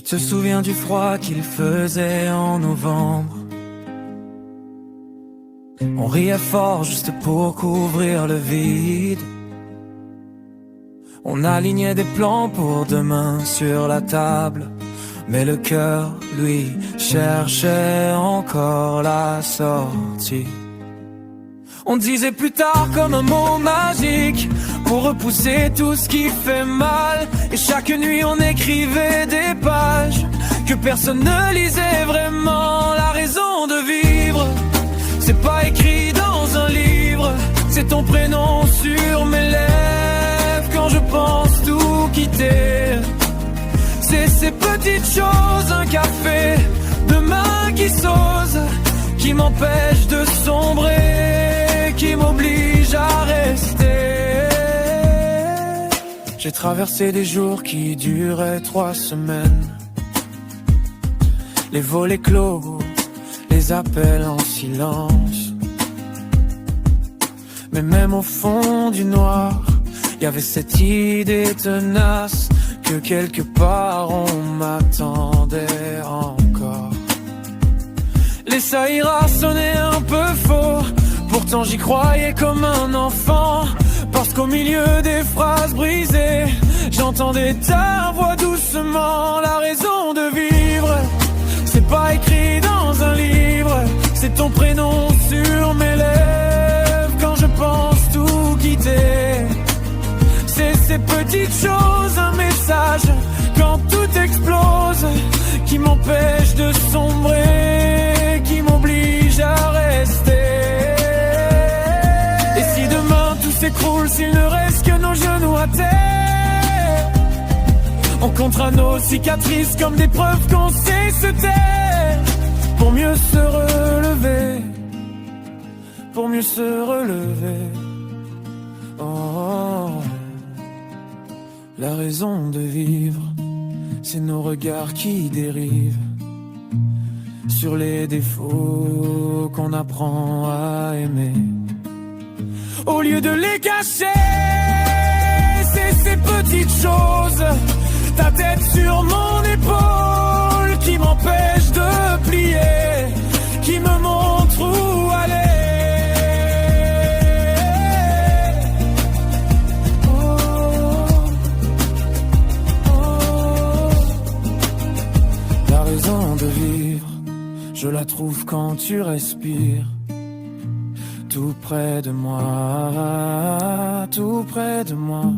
te souviens du froid qu'il faisait en novembre? On riait fort juste pour couvrir le vide. On alignait des plans pour demain sur la table, mais le cœur, lui, cherchait encore la sortie. On disait plus tard comme un mot magique pour repousser tout ce qui fait mal. Et chaque nuit on écrivait des pages que personne ne lisait vraiment. La raison de vivre, c'est pas écrit dans un livre, c'est ton prénom sur mes lèvres quand je pense tout quitter. C'est ces petites choses, un café, deux mains qui s'osent, qui m'empêchent de sombrer, qui m'obligent à rester. J'ai traversé des jours qui duraient 3 semaines, les volets clos, les appels en silence. Mais même au fond du noir, y avait cette idée tenace que quelque part on m'attendait encore. Les ça ira sonnaient un peu faux, pourtant j'y croyais comme un enfant. Parce qu'au milieu des phrases brisées, j'entendais ta voix doucement. La raison de vivre, c'est pas écrit dans un livre, c'est ton prénom sur mes lèvres quand je pense tout quitter. C'est ces petites choses, un message quand tout explose, qui m'empêche de sombrer, qui m'oblige à rester. Et si demain tout s'écroule, s'il ne reste que nos genoux à terre, on comptera nos cicatrices comme des preuves qu'on sait se taire, pour mieux se relever, pour mieux se relever. Oh. La raison de vivre, c'est nos regards qui dérivent sur les défauts qu'on apprend à aimer. Au lieu de les cacher, c'est ces petites choses, ta tête sur mon épaule, qui m'empêche de plier, qui me montre où aller. De vivre, je la trouve quand tu respires, tout près de moi, tout près de moi.